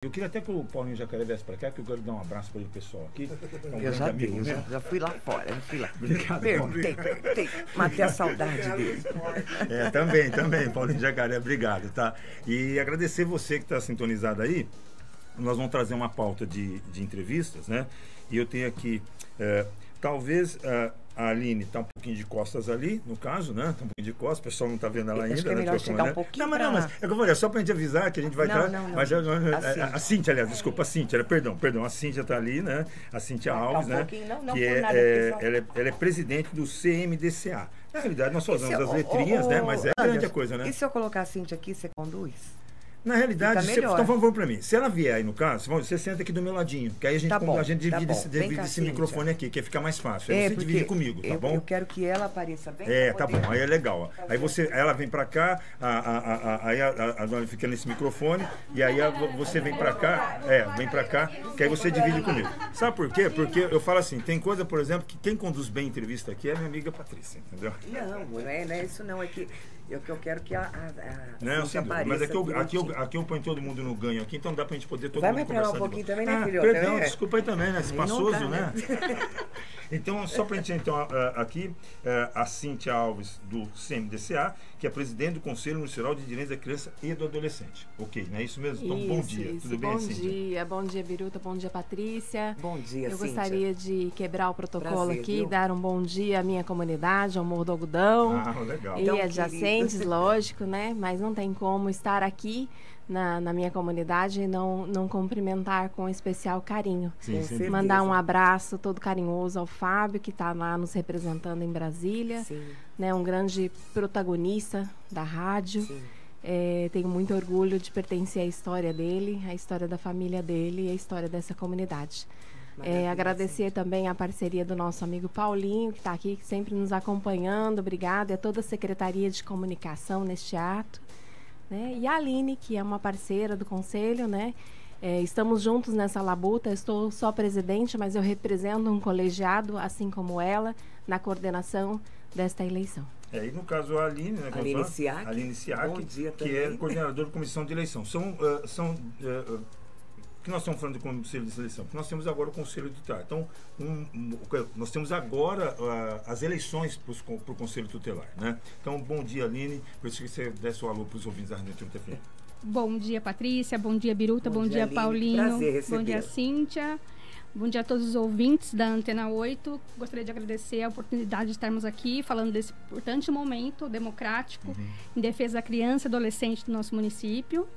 Eu queria até que o Paulinho Jacaré viesse para cá, que eu quero dar um abraço para o pessoal aqui. Eu já dei, já fui lá fora, eu fui lá. Obrigado, perguntei, matei a saudade dele. Também, Paulinho Jacaré, obrigado, tá? E agradecer você que está sintonizado aí. Nós vamos trazer uma pauta de entrevistas, né? E eu tenho aqui, talvez... A Aline está um pouquinho de costas ali, no caso, né? Está um pouquinho de costas, o pessoal não está vendo ela ainda. Acho que é melhor chegar um pouquinho. Não, mas é que eu falei, é só para a gente avisar que a gente vai estar. Não. Mas a Cíntia, aliás, desculpa, a Cíntia, perdão, a Cíntia está ali, né? A Cíntia Alves, né? Que ela é presidente do CMDCA. Na realidade, nós fazemos as letrinhas, né? Mas é grande a coisa, né? E se eu colocar a Cíntia aqui, você conduz? Na realidade, então vamos para mim. Se ela vier aí no caso, você senta aqui do meu ladinho, que aí a gente divide esse microfone aqui, que aí fica mais fácil. Aí você divide comigo, tá bom? Eu quero que ela apareça bem. Tá bom, aí é legal. Aí ela vem para cá, aí a dona fica nesse microfone, e aí você vem para cá, que aí você divide comigo. Sabe por quê? Porque eu falo assim, tem coisa, por exemplo, que quem conduz bem a entrevista aqui é a minha amiga Patrícia, entendeu? Não é isso não, é que eu quero que não, sim, mas aqui eu ponho todo mundo no ganho aqui, então dá pra gente poder todo mundo conversar. Vai me um pouquinho também, né, filho? Perdão, desculpa aí também, né? Espaçoso, né? Então, só pra gente, aqui, a Cíntia Alves, do CMDCA, que é presidente do Conselho Nacional de Direitos da Criança e do Adolescente. Ok, não é isso mesmo? Então, bom dia. Tudo bem, Cíntia? Bom dia, Biruta, bom dia, Patrícia. Bom dia, Cíntia. Eu gostaria de quebrar o protocolo aqui, dar um bom dia à minha comunidade, ao Morro do Algodão. Legal. E adjacentes, lógico, né? Mas não tem como estar aqui na minha comunidade e não cumprimentar com especial carinho. Sim, mandar um abraço todo carinhoso ao Fábio, que está lá nos representando em Brasília. Sim. Né, um grande protagonista da rádio. Tenho muito orgulho de pertencer à história dele, à história da família dele e à história dessa comunidade. Agradecer também a parceria do nosso amigo Paulinho, que está aqui sempre nos acompanhando. Obrigada. É toda a Secretaria de Comunicação neste ato. Né? E a Aline, que é uma parceira do Conselho, né? Estamos juntos nessa labuta. Eu estou só presidente, mas eu represento um colegiado, assim como ela, na coordenação desta eleição. E no caso a Aline, né? Aline Siak, que é coordenadora da comissão de eleição. Que nós estamos falando do Conselho de Seleção, porque nós temos agora o Conselho Tutelar. Então, nós temos agora as eleições para o Conselho Tutelar, né? Então, bom dia, Aline. Por isso que você desse o alô para os ouvintes da Rádio TFM. Bom dia, Patrícia. Bom dia, Biruta. Bom dia, Aline. Paulinho. Prazer receber. Bom dia, Cíntia. Bom dia a todos os ouvintes da Antena 8. Gostaria de agradecer a oportunidade de estarmos aqui falando desse importante momento democrático em defesa da criança e adolescente do nosso município.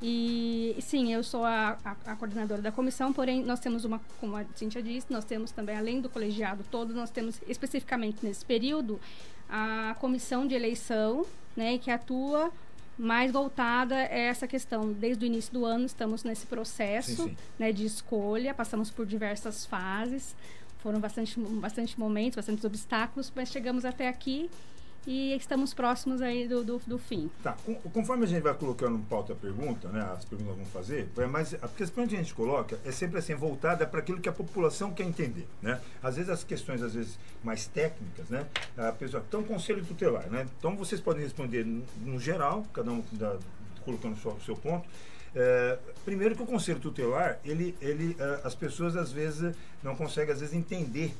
E sim, eu sou a coordenadora da comissão, porém nós temos como a Cíntia disse, nós temos também, além do colegiado todo, nós temos especificamente nesse período a comissão de eleição, né, que atua mais voltada a essa questão. Desde o início do ano estamos nesse processo né, de escolha, passamos por diversas fases, foram bastante momentos, bastantes obstáculos, mas chegamos até aqui e estamos próximos aí do fim. Tá, conforme a gente vai colocando no pauta a pergunta, né, as perguntas vamos fazer, mas a questão que a gente coloca é sempre assim, voltada para aquilo que a população quer entender, né? Às vezes as questões, mais técnicas, né? A pessoa, então, conselho tutelar, né? Então, vocês podem responder no geral, cada um colocando o seu ponto. Primeiro que o Conselho Tutelar, as pessoas às vezes não conseguem entender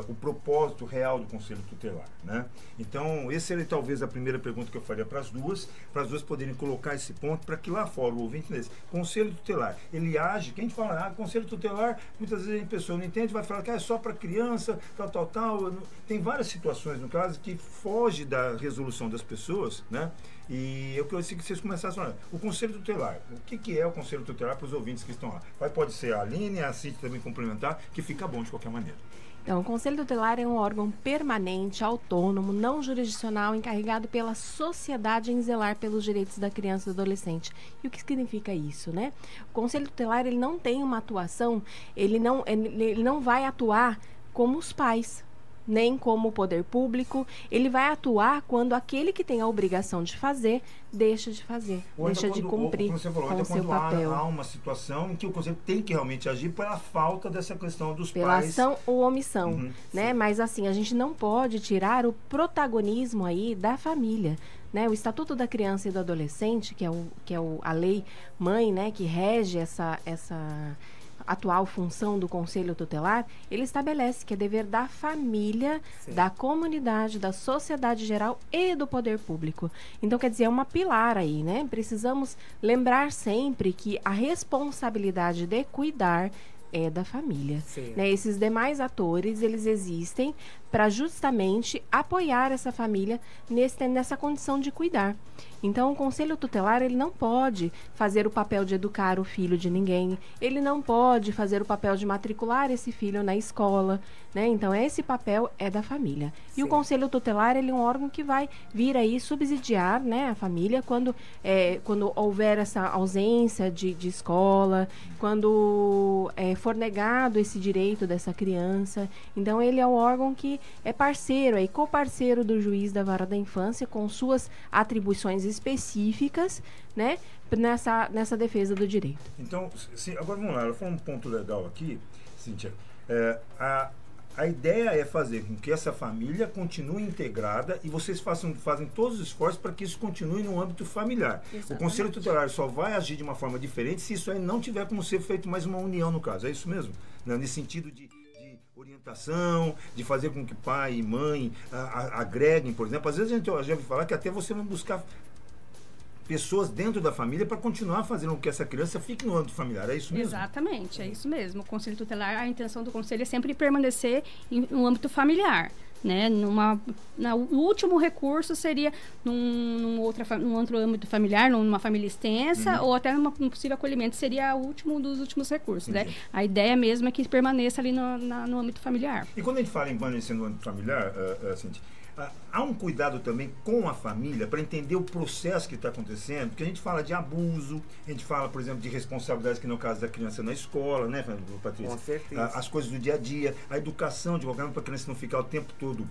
o propósito real do Conselho Tutelar, né? Então, essa seria talvez a primeira pergunta que eu faria para as duas poderem colocar esse ponto, para que lá fora o ouvinte desse Conselho Tutelar, ele age, quem fala, Conselho Tutelar, muitas vezes a pessoa não entende, vai falar que é só para criança, tal, tem várias situações no caso que foge da resolução das pessoas, né? E eu queria que vocês começassem a falar, o Conselho Tutelar, o que é o Conselho Tutelar para os ouvintes que estão lá? Pode ser a Aline, a Cíntia também complementar, que fica bom de qualquer maneira. Então, o Conselho Tutelar é um órgão permanente, autônomo, não jurisdicional, encarregado pela sociedade em zelar pelos direitos da criança e do adolescente. E o que significa isso, né? O Conselho Tutelar, ele não tem uma atuação, ele não vai atuar como os pais, nem como o poder público. Ele vai atuar quando aquele que tem a obrigação de fazer, deixa de fazer, deixa de cumprir com o seu papel. Há uma situação em que o Conselho tem que realmente agir pela falta dessa questão dos pela pais. Pela ação ou omissão, né? Mas assim, a gente não pode tirar o protagonismo aí da família, né? O Estatuto da Criança e do Adolescente, que é a lei mãe, né, que rege essa atual função do Conselho Tutelar, ele estabelece que é dever da família, sim, da comunidade, da sociedade geral e do poder público. Então, quer dizer, é uma pilar aí, né? Precisamos lembrar sempre que a responsabilidade de cuidar é da família, né? Esses demais atores, eles existem para justamente apoiar essa família nessa condição de cuidar. Então, o Conselho Tutelar, ele não pode fazer o papel de educar o filho de ninguém, ele não pode fazer o papel de matricular esse filho na escola, né? Então, esse papel é da família. Sim. E o Conselho Tutelar, ele é um órgão que vai vir aí subsidiar, né, a família quando houver essa ausência de escola, quando for negado esse direito dessa criança. Então, ele é o órgão que é parceiro, coparceiro do juiz da vara da infância, com suas atribuições específicas, né, nessa defesa do direito. Então, agora vamos lá, ela falou um ponto legal aqui, Cíntia. A ideia é fazer com que essa família continue integrada e vocês fazem todos os esforços para que isso continue no âmbito familiar. Exatamente. O Conselho Tutelar só vai agir de uma forma diferente se isso aí não tiver como ser feito mais uma união, no caso. É isso mesmo? Né? Nesse sentido de orientação, de fazer com que pai e mãe agreguem, por exemplo. Às vezes a gente já ouviu falar que até você vai buscar pessoas dentro da família para continuar fazendo com que essa criança fique no âmbito familiar. É isso mesmo? Exatamente, é isso mesmo. O Conselho Tutelar, a intenção do Conselho é sempre permanecer no âmbito familiar, né? O último recurso seria num outro âmbito familiar, numa família extensa, ou até num possível acolhimento, seria o último dos últimos recursos, né? A ideia mesmo é que permaneça ali no âmbito familiar. E quando a gente fala em permanecer no âmbito familiar, Cíntia, há um cuidado também com a família para entender o processo que está acontecendo, porque a gente fala de abuso, a gente fala, por exemplo, de responsabilidades, que no caso da criança na escola, né, Patrícia? Com certeza. As coisas do dia a dia, a educação de qualquer forma, para a criança não ficar o tempo todo,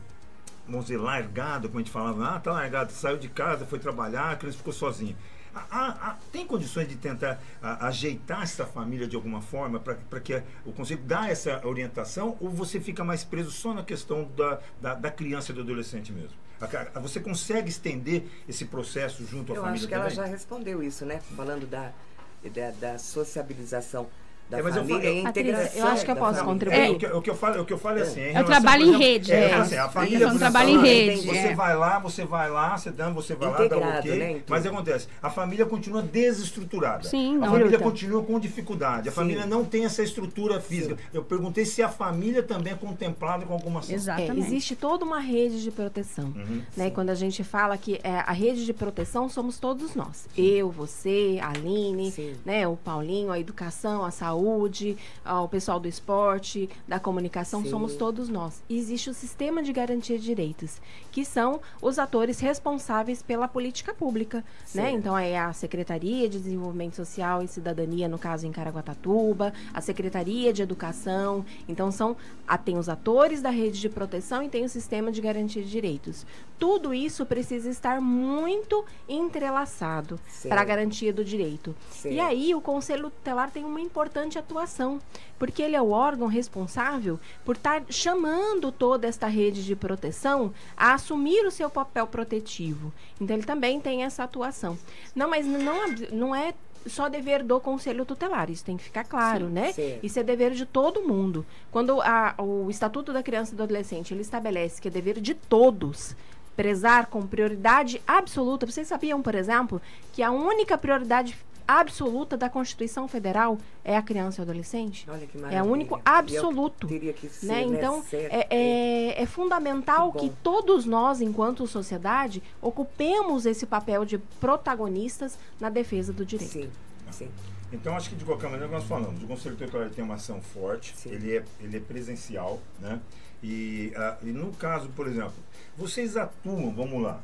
vamos dizer, largada, como a gente falava, tá largado, saiu de casa, foi trabalhar, a criança ficou sozinha. Tem condições de tentar ajeitar essa família de alguma forma para que o Conselho dê essa orientação, ou você fica mais preso só na questão da criança e do adolescente mesmo? Você consegue estender esse processo junto à família? Eu acho que também? Ela já respondeu isso, né? Falando da sociabilização da mas família e integração. Eu acho que eu posso contribuir. O que eu falo é assim... É o trabalho em rede. A família, é um trabalho em rede. Você vai lá, você vai lá, dá o ok. Né, mas acontece, a família continua desestruturada. Sim, a família continua com dificuldade. A família não tem essa estrutura física. Sim. Eu perguntei se a família também é contemplada com alguma ação. Exatamente. Existe toda uma rede de proteção. Né? Quando a gente fala que a rede de proteção somos todos nós. Sim. Eu, você, a Aline, né? O Paulinho, a educação, a saúde, o pessoal do esporte, da comunicação, somos todos nós. E existe o sistema de garantia de direitos, que são os atores responsáveis pela política pública, né? Então, é a Secretaria de Desenvolvimento Social e Cidadania, no caso em Caraguatatuba, a Secretaria de Educação. Então, tem os atores da rede de proteção e tem o sistema de garantia de direitos. Tudo isso precisa estar muito entrelaçado para a garantia do direito. E aí, o Conselho Tutelar tem uma importante atuação, porque ele é o órgão responsável por estar chamando toda esta rede de proteção a assumir o seu papel protetivo. Então, ele também tem essa atuação. Mas não é só dever do Conselho Tutelar, isso tem que ficar claro, né? Isso é dever de todo mundo. Quando o Estatuto da Criança e do Adolescente, ele estabelece que é dever de todos prezar com prioridade absoluta. Vocês sabiam, por exemplo, que a única prioridade absoluta da Constituição Federal é a criança e o adolescente? Olha que maravilha. É o único absoluto. Teria que ser, né? Então, é fundamental que todos nós, enquanto sociedade, ocupemos esse papel de protagonistas na defesa do direito. Sim. Então, acho que de qualquer maneira nós falamos, o Conselho Tutelar tem uma ação forte, ele é presencial, né? E no caso, por exemplo, vocês atuam, vamos lá,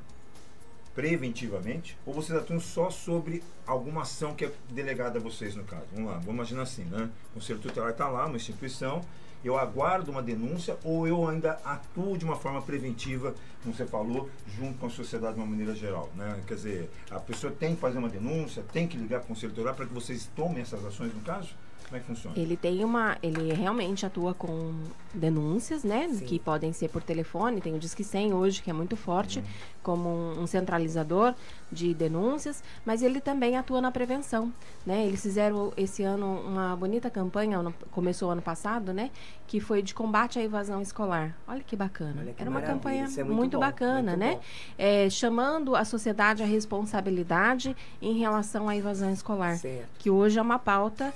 preventivamente, ou vocês atuam só sobre alguma ação que é delegada a vocês, no caso? Vamos lá, vamos imaginar assim, né? O Conselho Tutelar está lá, uma instituição, eu aguardo uma denúncia, ou eu ainda atuo de uma forma preventiva, como você falou, junto com a sociedade de uma maneira geral, né? Quer dizer, a pessoa tem que fazer uma denúncia, tem que ligar para o Conselho Tutelar para que vocês tomem essas ações, no caso? Como é que funciona? Ele realmente atua com denúncias, né? Sim. Que podem ser por telefone, tem o Disque 100 hoje, que é muito forte, como um centralizador de denúncias, mas ele também atua na prevenção, né? Eles fizeram esse ano uma bonita campanha, começou ano passado, né? Que foi de combate à evasão escolar. Olha que bacana. Olha que Era uma maravilha, campanha isso é muito bom, bacana, muito né? bom. Chamando a sociedade à responsabilidade em relação à evasão escolar, Certo. que hoje é uma pauta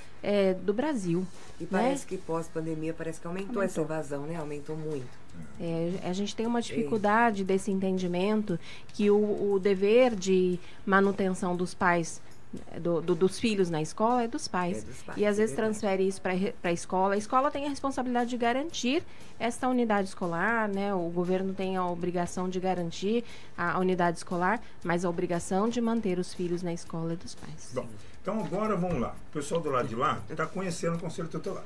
do Brasil. E né? parece que pós-pandemia, parece que aumentou essa evasão, né? Aumentou muito. A gente tem uma dificuldade desse entendidimento que o dever de manutenção dos pais, dos filhos na escola é dos pais. E às vezes transfere isso para a escola. A escola tem a responsabilidade de garantir esta unidade escolar, né? O governo tem a obrigação de garantir a unidade escolar, mas a obrigação de manter os filhos na escola é dos pais. Bom, então agora vamos lá. O pessoal do lado de lá está conhecendo o Conselho Tutelar.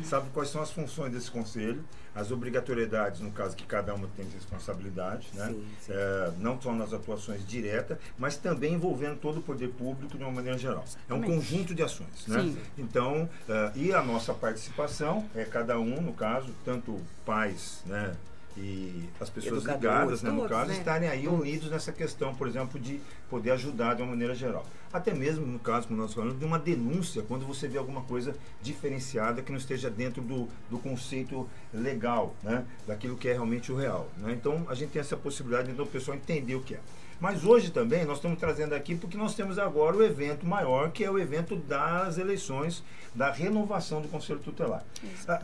Sabe quais são as funções desse conselho, as obrigatoriedades, no caso que cada uma tem responsabilidade, né? Sim, sim. Não só nas atuações diretas, mas também envolvendo todo o poder público de uma maneira geral. É um conjunto de ações, né? Sim. Então, e a nossa participação é cada um, no caso, tanto pais, né? E as pessoas ligadas, né, no todos, caso, né? estarem aí Todos. unidos nessa questão, por exemplo, de poder ajudar de uma maneira geral. Até mesmo, no caso, como nós falamos, de uma denúncia, quando você vê alguma coisa diferenciada que não esteja dentro do conceito legal, né, daquilo que é realmente o real. Né? Então, a gente tem essa possibilidade do pessoal entender o que é. Mas hoje também nós estamos trazendo aqui porque nós temos agora o evento maior, que é o evento das eleições, da renovação do Conselho Tutelar.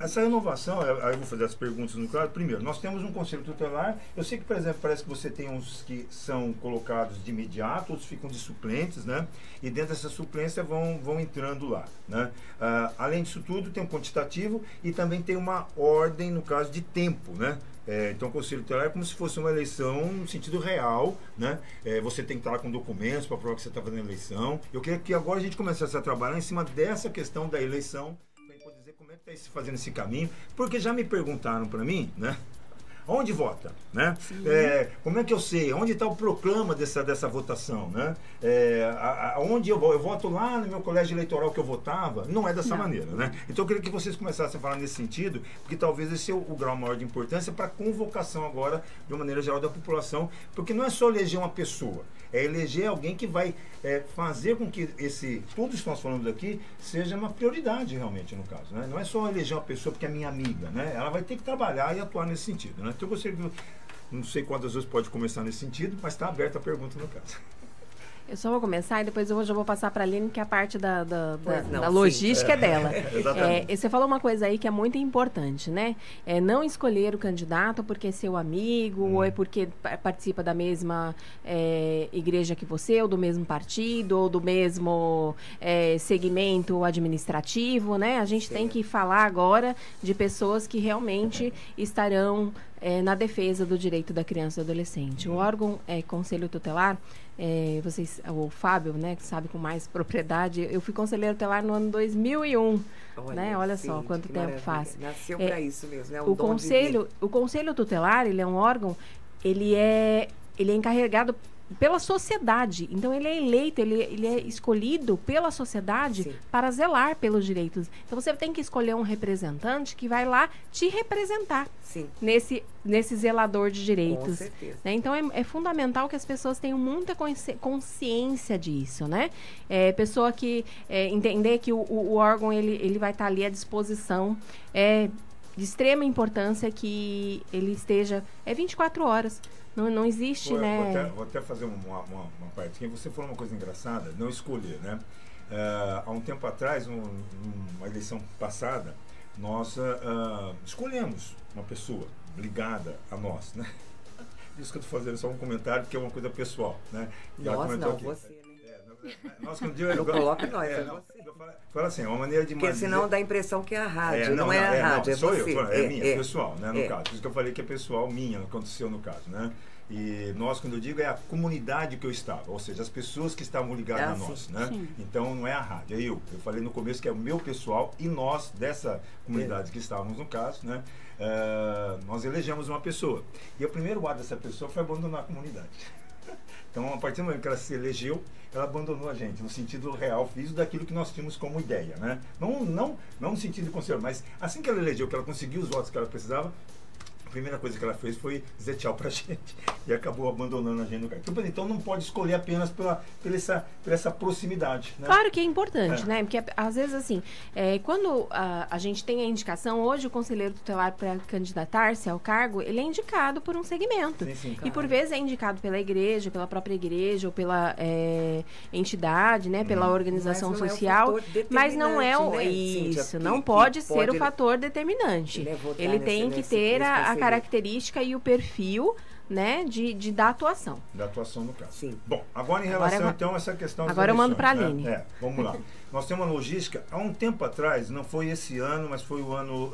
Essa renovação, aí eu vou fazer as perguntas no caso. Primeiro, nós temos um Conselho Tutelar. Eu sei que, por exemplo, parece que você tem uns que são colocados de imediato, outros ficam de suplentes, né? E dentro dessa suplência vão entrando lá, né? Além disso tudo, tem um quantitativo e também tem uma ordem, no caso, de tempo, né? Então, o Conselho Tutelar é como se fosse uma eleição no sentido real, né? Você tem que estar lá com documentos para provar que você está fazendo a eleição. Eu queria que agora a gente começasse a trabalhar em cima dessa questão da eleição, para poder dizer como é que está fazendo esse caminho, porque já me perguntaram para mim, né? Onde vota, né? Como é que eu sei? Onde está o proclama dessa votação, né? Onde eu voto lá no meu colégio eleitoral que eu votava? Não é dessa maneira, né? Então eu queria que vocês começassem a falar nesse sentido, porque talvez esse é o grau maior de importância para a convocação agora, de uma maneira geral, da população, porque não é só eleger uma pessoa, é eleger alguém que vai fazer com que tudo isso que nós falamos aqui seja uma prioridade realmente, no caso, né? Não é só eleger uma pessoa porque é minha amiga, né? Ela vai ter que trabalhar e atuar nesse sentido, né? Então eu gostaria que, não sei quantas vezes pode começar nesse sentido, mas está aberta a pergunta no caso. Eu só vou começar e depois eu já vou passar para a Aline, que é a parte da Não, logística dela. Exatamente. Você falou uma coisa aí que é muito importante, né? Não escolher o candidato porque é seu amigo, ou é porque participa da mesma igreja que você, ou do mesmo partido, ou do mesmo segmento administrativo, né? A gente tem que falar agora de pessoas que realmente estarão na defesa do direito da criança e do adolescente. O órgão Conselho Tutelar, o Fábio, né, que sabe com mais propriedade, eu fui conselheiro tutelar no ano 2001, né? Olha só quanto tempo faz. Nasceu para isso mesmo, né? O Conselho Tutelar, ele é um órgão, ele é encarregado pela sociedade. Então, ele é eleito, ele é escolhido pela sociedade Sim. para zelar pelos direitos. Então, você tem que escolher um representante que vai lá te representar Sim. nesse zelador de direitos. Com certeza. Né? Então, é fundamental que as pessoas tenham muita consciência disso, né? Pessoa que entender que o órgão, ele vai estar ali à disposição, de extrema importância que ele esteja 24 horas. Não existe, né? Vou até fazer uma parte aqui. Você falou uma coisa engraçada, não escolher, né? Há um tempo atrás, numa eleição passada, nós escolhemos uma pessoa ligada a nós, né? Isso que eu estou fazendo só um comentário, porque é uma coisa pessoal, né? Nós não, aqui. você, né? Nós, quando digo, não coloca nós, é você. Fala assim, é uma maneira de... Porque senão dá a impressão que é a rádio, não é a rádio, é sou você. É minha, pessoal, né, no caso. Por isso que eu falei que é pessoal, minha, aconteceu no caso, né? E nós, quando eu digo, é a comunidade que eu estava, ou seja, as pessoas que estavam ligadas a nós, né? Sim. Então, não é a rádio, é eu. Eu falei no começo que é o meu pessoal e nós, dessa comunidade que estávamos no caso, né? Nós elegemos uma pessoa. E o primeiro ato dessa pessoa foi abandonar a comunidade. Então, a partir do momento que ela se elegeu, ela abandonou a gente, no sentido real, físico, daquilo que nós tínhamos como ideia, né? Não no sentido de conselho, mas assim que ela elegeu, que ela conseguiu os votos que ela precisava, a primeira coisa que ela fez foi dizer tchau pra gente e acabou abandonando a gente no cargo. Então não pode escolher apenas por essa proximidade, né? Claro que é importante, né? Porque às vezes assim, quando a gente tem a indicação, hoje o conselheiro tutelar para candidatar-se ao cargo, ele é indicado por um segmento. Sim, e por vezes é indicado pela igreja, pela própria igreja ou pela entidade, né? Pela organização social. Mas não é o isso, não pode ser o fator determinante. Ele tem que ter a característica e o perfil, né, da atuação. Da atuação no caso. Sim. Bom, agora em relação então a essa questão das agora eu mando para a Aline. Vamos lá. Nós temos uma logística, há um tempo atrás, não foi esse ano, mas foi o ano,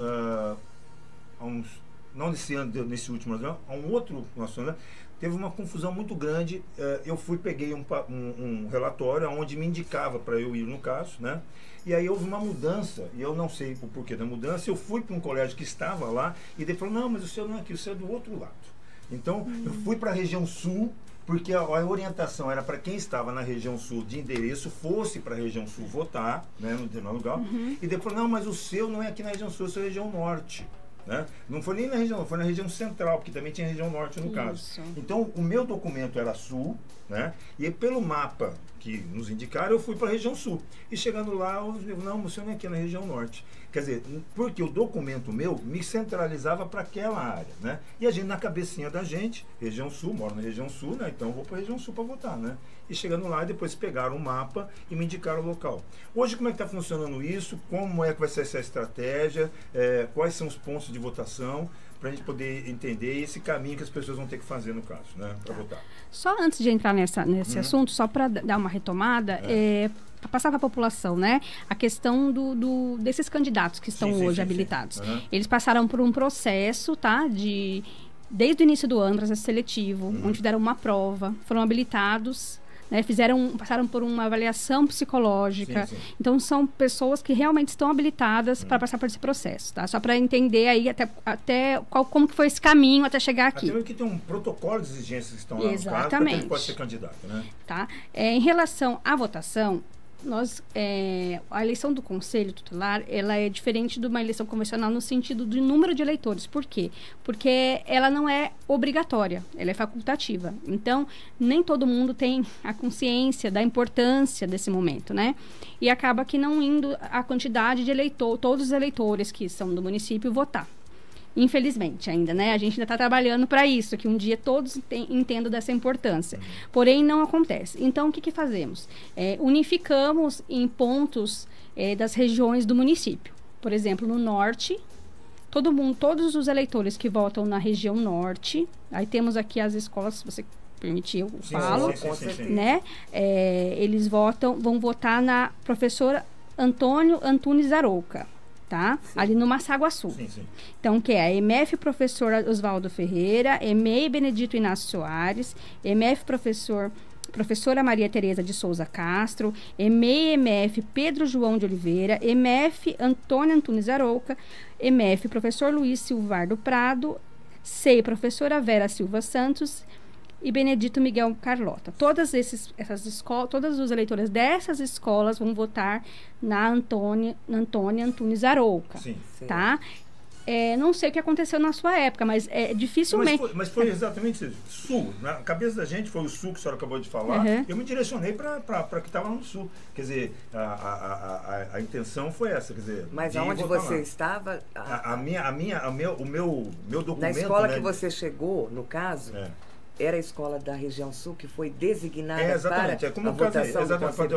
não nesse ano, nesse último ano, há um outro nosso ano, teve uma confusão muito grande. Eu peguei um relatório onde me indicava para eu ir no caso, né? E aí houve uma mudança, e eu não sei o porquê da mudança. Eu fui para um colégio que estava lá, e ele falou, não, mas o seu não é aqui, o seu é do outro lado. Então, eu fui para a região sul, porque a orientação era para quem estava na região sul de endereço, fosse para a região sul votar, né, no determinado lugar. E depois, não, mas o seu não é aqui na região sul, o seu é região norte. Né? Não foi nem na região, foi na região central, porque também tinha região norte no caso. Então, o meu documento era sul, né? E pelo mapa que nos indicaram, eu fui para a região sul. E chegando lá, eu digo, não, você não é aqui na região norte. Quer dizer, porque o documento meu me centralizava para aquela área, né? E a gente, na cabecinha da gente, região sul, moro na região sul, né? Então eu vou para a região sul para votar, né? E chegando lá, depois pegaram o mapa e me indicaram o local. Hoje, como é que está funcionando isso? Como é que vai ser essa estratégia? Quais são os pontos de votação? Para a gente poder entender esse caminho que as pessoas vão ter que fazer, no caso, né? Para votar. Só antes de entrar nesse assunto, só para dar uma retomada, para passar para a população, né? A questão desses candidatos que estão hoje habilitados. Eles passaram por um processo, tá? Desde o início do ano, processo seletivo, onde fizeram uma prova, foram habilitados, né, passaram por uma avaliação psicológica. Então são pessoas que realmente estão habilitadas para passar por esse processo, tá? Só para entender aí até como que foi esse caminho até chegar aqui. Até que tem um protocolo de exigências que estão lá no caso, para que ele possa ser candidato, né? Tá? Em relação à votação, a eleição do Conselho Tutelar, ela é diferente de uma eleição convencional no sentido do número de eleitores. Por quê? Porque ela não é obrigatória, ela é facultativa. Então, nem todo mundo tem a consciência da importância desse momento, né? E acaba que não indo a quantidade de todos os eleitores que são do município votar. Infelizmente ainda, né? A gente ainda está trabalhando para isso, que um dia todos entendam dessa importância. Porém, não acontece. Então, o que fazemos? Unificamos em pontos das regiões do município. Por exemplo, no norte, todos os eleitores que votam na região norte, aí temos aqui as escolas, se você permitir, eu falo, né? Eles vão votar na professora Antônio Antunes Arouca. Tá? Ali no Massaguaçu. Então, que é a EMF Professor Oswaldo Ferreira, EMEI Benedito Inácio Soares, EMF Professora Maria Tereza de Souza Castro, EMEI-MF Pedro João de Oliveira, EMF Antônio Antunes Arouca, EMF Professor Luiz Silvardo Prado, SEI Professora Vera Silva Santos e Benedito Miguel Carlota. Todas os eleitores dessas escolas vão votar na Antônia Antunes Arouca. Tá? Não sei o que aconteceu na sua época, mas dificilmente... Mas foi exatamente isso. Sul. Na cabeça da gente foi o sul que a senhora acabou de falar. Eu me direcionei para que estava no sul. Quer dizer, a intenção foi essa. Quer dizer, mas aonde você estava? O meu documento... Na escola que você chegou, no caso... Era a escola da região sul que foi designada para como a votação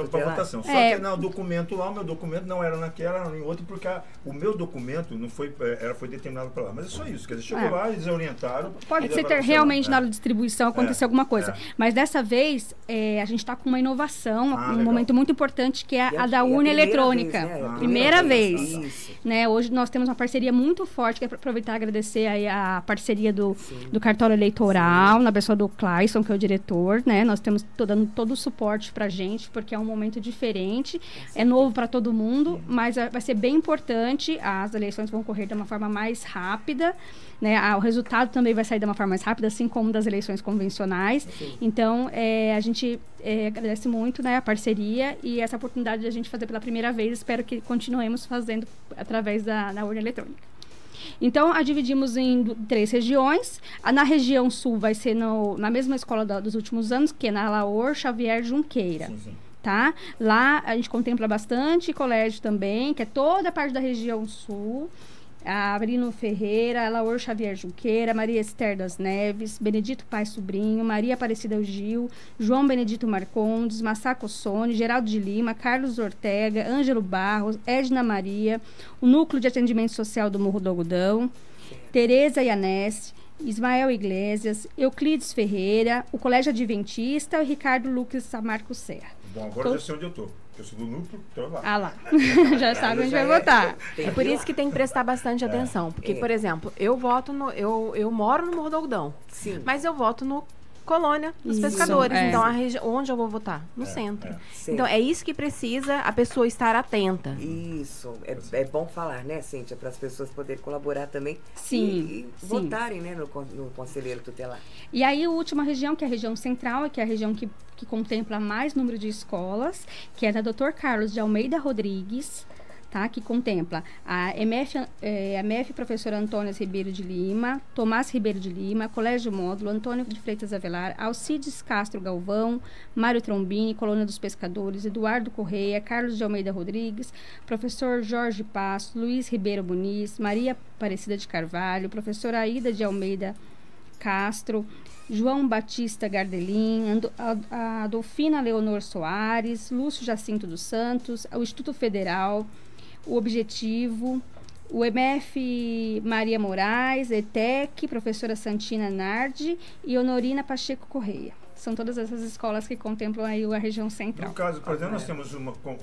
para votação. Só que no documento lá, o meu documento não era naquela, era em outro, porque o meu documento não foi, foi determinado para lá. Mas é só isso, quer dizer, chegou lá, eles orientaram. Pode ser realmente na hora de distribuição acontecer alguma coisa. Mas dessa vez, a gente está com uma inovação, um momento muito importante, que é a da urna eletrônica. Primeira vez. Né? Hoje nós temos uma parceria muito forte, que é para aproveitar e agradecer aí a parceria do cartório eleitoral, na pessoa pessoa do Clayson, que é o diretor, né? Nós temos dando todo o suporte pra gente, porque é um momento diferente, é novo para todo mundo, mas vai ser bem importante, as eleições vão correr de uma forma mais rápida, né? O resultado também vai sair de uma forma mais rápida, assim como das eleições convencionais. Sim. Então, a gente agradece muito, né, a parceria e essa oportunidade de a gente fazer pela primeira vez. Espero que continuemos fazendo através da urna eletrônica. Então, a dividimos em 3 regiões. Na região sul vai ser na mesma escola dos últimos anos, que é na Laor Xavier Junqueira. Sim, sim. Tá? Lá a gente contempla bastante colégio também, que é toda a parte da região sul. A Abrino Ferreira, Laor Xavier Junqueira, Maria Esther das Neves, Benedito Pai Sobrinho, Maria Aparecida Gil, João Benedito Marcondes, Massaco Sone, Geraldo de Lima, Carlos Ortega, Ângelo Barros, Edna Maria, o Núcleo de Atendimento Social do Morro do Algodão, Tereza Ianese, Ismael Iglesias, Euclides Ferreira, o Colégio Adventista e Ricardo Lucas Samarco Serra. Bom, agora já sei onde eu tô. Eu sou do núcleo, tô lá. Ah lá. Já sabe onde vai votar. É por isso que tem que prestar bastante atenção. Porque, por exemplo, eu voto eu moro no Morro do Algodão. Sim. Mas eu voto no Colônia dos Isso, Pescadores. é. Então, onde eu vou votar? No centro. Sim. Então, é isso que precisa a pessoa estar atenta. Isso, é bom falar, né, Cíntia, para as pessoas poderem colaborar também. Sim, E sim. votarem, né, no conselheiro tutelar. E aí, a última região, que é a região central, que é a região que contempla mais número de escolas, que é da Dr. Carlos de Almeida Rodrigues, tá? Que contempla a MF Professor Antônio Ribeiro de Lima, Tomás Ribeiro de Lima, Colégio Módulo, Antônio de Freitas Avelar, Alcides Castro Galvão, Mário Trombini, Colônia dos Pescadores, Eduardo Correia, Carlos de Almeida Rodrigues, Professor Jorge Passo, Luiz Ribeiro Muniz, Maria Aparecida de Carvalho, Professora Aida de Almeida Castro, João Batista Gardelin, a Adolfina Leonor Soares, Lúcio Jacinto dos Santos, o Instituto Federal, o Objetivo, o MF Maria Moraes, ETEC, professora Santina Nardi e Honorina Pacheco Correia. São todas essas escolas que contemplam aí a região central. No caso, por exemplo, nós temos,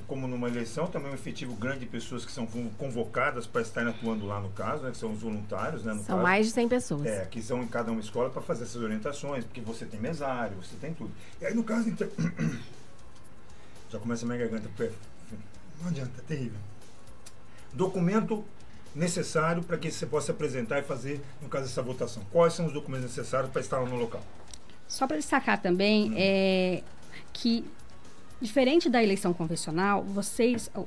como numa eleição, também um efetivo grande de pessoas que são convocadas para estarem atuando lá no caso, né, que são os voluntários, né, no São caso, mais de 100 pessoas. que são em cada uma escola para fazer essas orientações, porque você tem mesário, você tem tudo. E aí, no caso, então, já começa a minha garganta, não adianta, é terrível. Documento necessário para que você possa apresentar e fazer, no caso, essa votação. Quais são os documentos necessários para estar lá no local? Só para destacar também que, diferente da eleição convencional,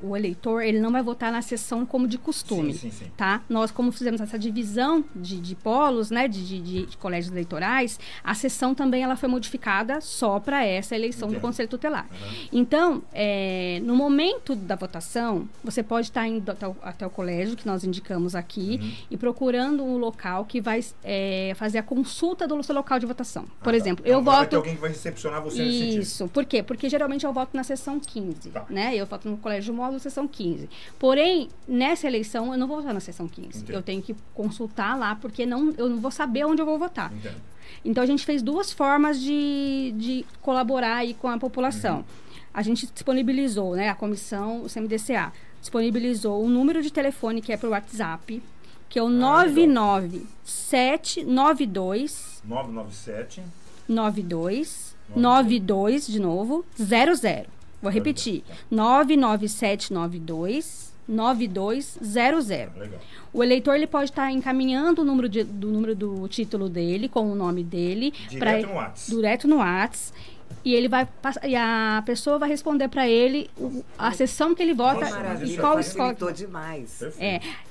o eleitor, ele não vai votar na sessão como de costume, sim. tá? Nós, como fizemos essa divisão de polos, né, de colégios eleitorais, a sessão também ela foi modificada só para essa eleição do Conselho Tutelar. Então, no momento da votação, você pode estar indo até o colégio, que nós indicamos aqui, e procurando um local que vai fazer a consulta do seu local de votação. Por exemplo, então, eu voto... Vai ter alguém que vai recepcionar você nesse sentido. Isso. Por quê? Porque geralmente eu voto na sessão 15, tá, né? Eu voto no Colégio Módulo, sessão 15. Porém, nessa eleição, eu não vou votar na sessão 15. Entendo. Eu tenho que consultar lá, porque eu não vou saber onde eu vou votar. Entendo. Então, a gente fez 2 formas de colaborar aí com a população. A gente disponibilizou, né? A comissão, o CMDCA, disponibilizou um número de telefone que é para o WhatsApp, que é o 99792... 92 de novo, 00. Vou repetir. 99792-9200. Legal. O eleitor ele pode estar encaminhando o número do título dele, com o nome dele. Direto no WhatsApp. E a pessoa vai responder para ele a sessão que ele vota. Qual escola? Demais.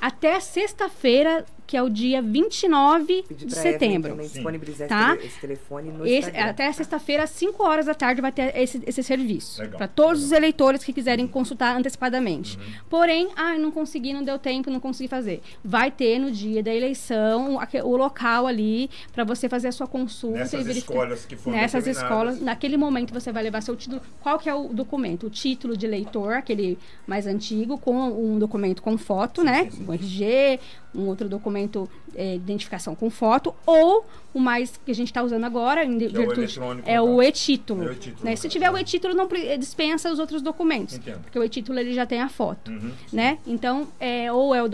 Até sexta-feira, que é o dia 29 de setembro. Também disponibilizar esse telefone no Instagram. Até sexta-feira, às 5 horas da tarde, vai ter esse serviço. Legal. Para todos os eleitores que quiserem consultar antecipadamente. Porém, não consegui, não deu tempo, não consegui fazer. Vai ter no dia da eleição o local ali para você fazer a sua consulta. Nessas escolas que foram Nessas determinadas. escolas, naquele momento você vai levar seu título. Qual que é o documento? O título de eleitor, aquele mais antigo, com um documento com foto, né? Sim. O RG, um outro documento documento de identificação com foto, ou o mais que a gente está usando agora, em virtude, é o e-título. Né? Se tiver o e-título, não dispensa os outros documentos. Entendo. Porque o e-título ele já tem a foto. Né? Então, ou é o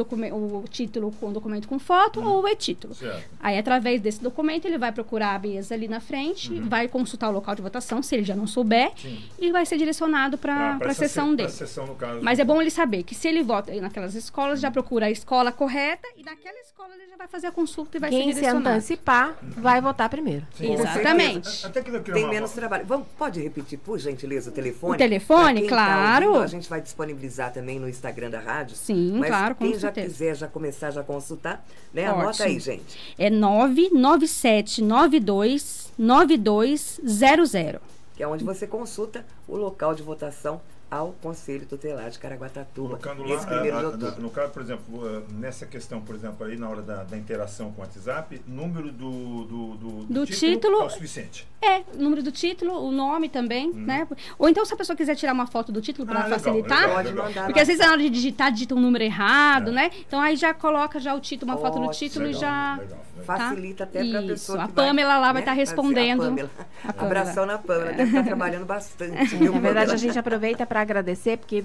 título com documento com foto, ou o e-título. Aí, através desse documento, ele vai procurar a mesa ali na frente, vai consultar o local de votação, se ele já não souber, e vai ser direcionado para a sessão dele. No caso, mas é bom ele saber que se ele vota naquelas escolas, já procura a escola correta, e naquela escola ele já vai fazer a consulta e vai ser direcionado. Quem se antecipar vai votar primeiro. Exatamente. Até que tem menos trabalho. Pode repetir, por gentileza, o telefone? O telefone, claro. Tá ouvindo, a gente vai disponibilizar também no Instagram da rádio. Sim, mas claro, com quem já certeza. quiser já começar a consultar, né? Anota aí, gente. É 997929200. Que é onde você consulta o local de votação ao Conselho Tutelar de Caraguatatuba. Colocando lá, no caso, por exemplo, nessa questão, por exemplo, aí na hora da interação com o WhatsApp, número do título é o suficiente. Número do título, o nome também, né? Ou então, se a pessoa quiser tirar uma foto do título para facilitar, pode mandar. Porque às vezes na hora de digitar, digita um número errado, né? Então aí já coloca já o título, uma foto do título e já... Facilita até para a pessoa. A Pamela lá vai estar respondendo. Abração na Pamela, deve estar trabalhando bastante. Na verdade, a gente aproveita para agradecer, porque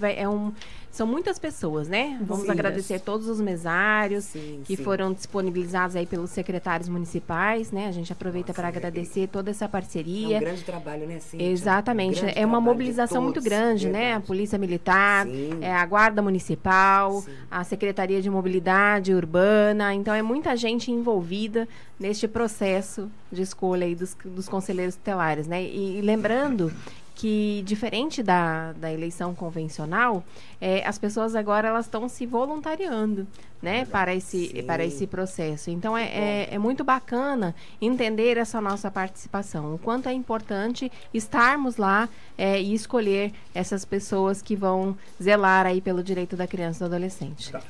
são muitas pessoas, né? Vamos agradecer todos os mesários que foram disponibilizados aí pelos secretários municipais, né? A gente aproveita para agradecer toda essa parceria. É um grande trabalho, né, Cíntia? Exatamente. É uma mobilização muito grande, né? A Polícia Militar, a Guarda Municipal, a Secretaria de Mobilidade Urbana. Então, é muita gente envolvida neste processo de escolha aí dos conselheiros tutelares, né? E lembrando que, diferente da eleição convencional, as pessoas agora elas estão se voluntariando, né, para esse processo. Então, é muito bacana entender essa nossa participação, o quanto é importante estarmos lá e escolher essas pessoas que vão zelar aí pelo direito da criança e do adolescente. Tá.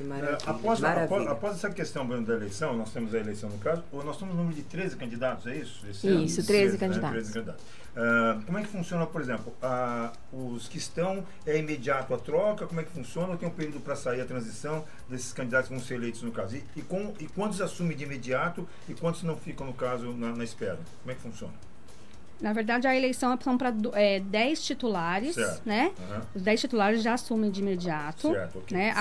Após essa questão da eleição, nós temos a eleição no caso, nós temos um número de 13 candidatos, é isso? Isso, 13 candidatos. Né? 13 candidatos. Como é que funciona, por exemplo, os que estão, imediato a troca, como é que funciona? Ou tem um período para sair a transição desses candidatos que vão ser eleitos no caso? E quantos assumem de imediato e quantos não ficam, no caso, na espera? Como é que funciona? Na verdade, a eleição são para 10 titulares, né? Os 10 titulares já assumem de imediato. Né?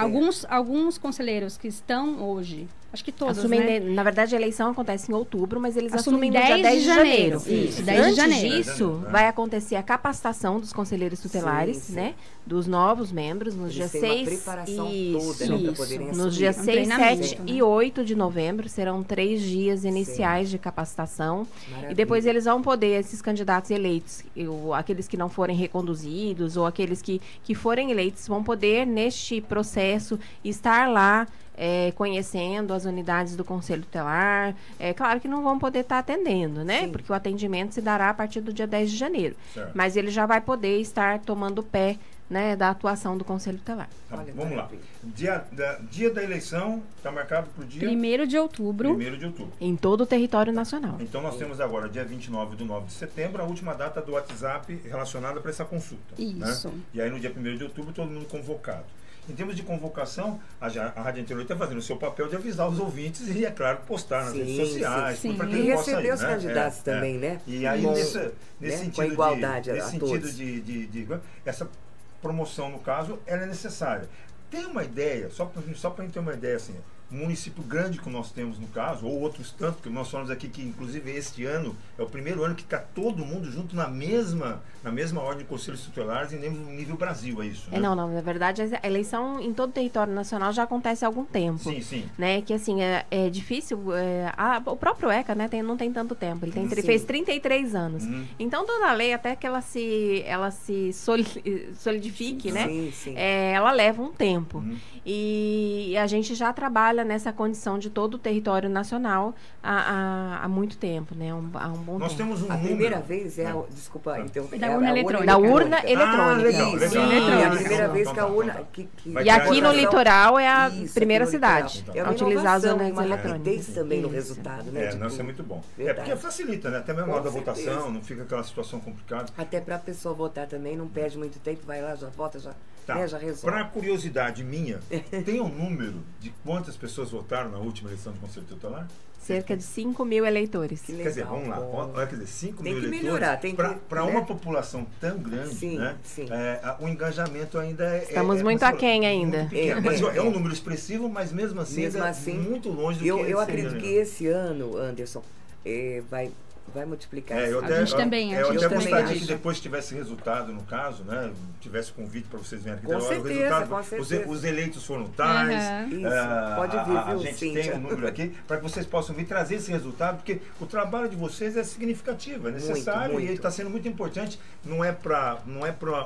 Alguns conselheiros que estão hoje, acho que todos, assumem, né? Na verdade, a eleição acontece em outubro, mas eles assumem no 10 dia 10 de janeiro. Isso, 10 de janeiro. Antes disso, vai acontecer a capacitação dos conselheiros tutelares, né? Dos novos membros, nos dias 6 nos dias 6, 7 e 8 de novembro, serão 3 dias iniciais de capacitação. Maravilha. E depois eles vão poder, esses candidatos eleitos, aqueles que não forem reconduzidos ou aqueles que forem eleitos, vão poder, neste processo, estar lá conhecendo as unidades do Conselho Tutelar. Claro que não vão poder estar atendendo, né? Porque o atendimento se dará a partir do dia 10 de janeiro. Mas ele já vai poder estar tomando pé, né, da atuação do Conselho Tutelar. Vamos lá. Dia da eleição está marcado para o dia... 1º de outubro. 1º de outubro. Em todo o território nacional. Então nós temos agora, dia 29 de setembro, a última data do WhatsApp relacionada para essa consulta. Isso. Né? E aí no dia 1º de outubro todo mundo convocado. Em termos de convocação, a Rádio Antenor está fazendo o seu papel de avisar os ouvintes e, é claro, postar nas redes sociais. Para que ele possa receber os candidatos também, né? E aí, nesse sentido, com a igualdade nesse sentido de essa promoção, no caso, ela é necessária. Tem uma ideia, só para a gente ter uma ideia, assim, um município grande que nós temos no caso, ou outros tantos, porque nós falamos aqui que, inclusive, este ano é o primeiro ano que está todo mundo junto na mesma ordem de conselhos tutelares em nível Brasil, é isso? Né? Não, na verdade, a eleição em todo o território nacional já acontece há algum tempo. Sim. Né? Que, assim, é difícil, o próprio ECA, né, não tem tanto tempo, ele fez 33 anos. Então, toda a lei, até que ela se solidifique, né? Ela leva um tempo. E a gente já trabalha nessa condição de todo o território nacional há muito tempo, né? Há um bom tempo. Nós temos a primeira vez desculpa, então, da urna eletrônica. Da urna eletrônica. É a primeira vez que a urna... E aqui no litoral é a primeira cidade a utilizar as urnas eletrônicas. Também no resultado, né? Isso é muito bom. Porque facilita, né? Até mesmo na hora da votação, não fica aquela situação complicada. Até para a pessoa votar também, não perde muito tempo, vai lá, já vota, já né, já resolve. Para curiosidade minha, tem um número de quantas pessoas votaram na última eleição do Conselho Tutelar? Cerca de 5 mil eleitores. Quer dizer, vamos lá, quer dizer, 5 mil eleitores. Melhorar, para uma população tão grande, sim, né? Sim. O engajamento ainda Estamos muito aquém ainda. Mas é um número expressivo, mas mesmo assim, muito longe do que eu acredito que esse ano, Anderson, vai multiplicar. A gente também. Eu até gostaria que depois tivesse resultado, no caso, né? Tivesse convite para vocês verem aqui. Com certeza. Os eleitos foram tais. Pode vir, viu, a gente Cíntia? tem um número aqui para que vocês possam vir trazer esse resultado, porque o trabalho de vocês é significativo, é necessário muito. E está sendo muito importante. Não é para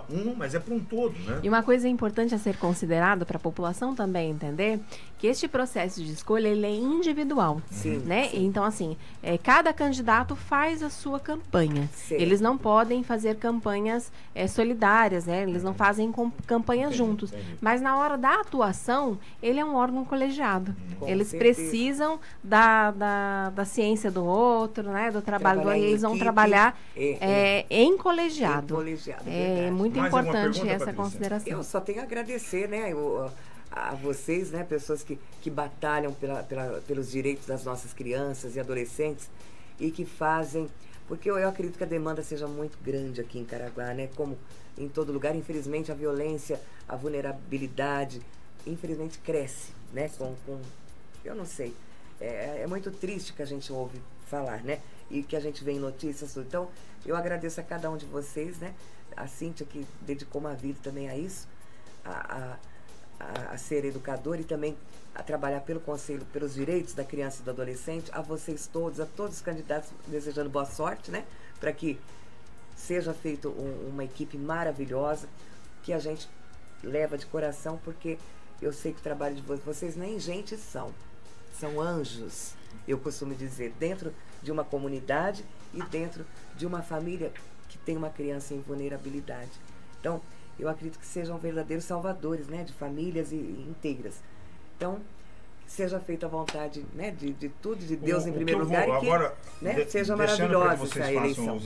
um, mas é para um todo, né? E uma coisa importante a ser considerada para a população também entender que este processo de escolha ele é individual, né? Sim. Então assim, cada candidato faz a sua campanha. Sim. Eles não podem fazer campanhas solidárias, né? Eles não fazem campanhas juntos. Entendi. Mas na hora da atuação, ele é um órgão colegiado. Eles certeza. Precisam da ciência do outro, né? Do trabalho do outro. Eles vão trabalhar em colegiado. É muito Mais alguma importante pergunta, essa Patrícia? consideração. Eu só tenho a agradecer, né, a vocês, né, pessoas que batalham pelos direitos das nossas crianças e adolescentes e que fazem, porque eu acredito que a demanda seja muito grande aqui em Caraguá, né, como em todo lugar. Infelizmente a violência, a vulnerabilidade, infelizmente cresce, né, eu não sei, é muito triste que a gente ouve falar, né, e que a gente vê em notícias. Então eu agradeço a cada um de vocês, né, a Cíntia que dedicou uma vida também a isso, a ser educadora e também a trabalhar pelo Conselho, pelos direitos da criança e do adolescente, a vocês todos, a todos os candidatos, desejando boa sorte, né? Para que seja feita uma equipe maravilhosa, que a gente leva de coração, porque eu sei que o trabalho de vocês nem gente são anjos, eu costumo dizer, dentro de uma comunidade e dentro de uma família que tem uma criança em vulnerabilidade. Então, eu acredito que sejam verdadeiros salvadores, né, de famílias inteiras. Então, seja feita a vontade, né, de tudo, de Deus em primeiro lugar, e que, agora, né, seja maravilhosa essa eleição.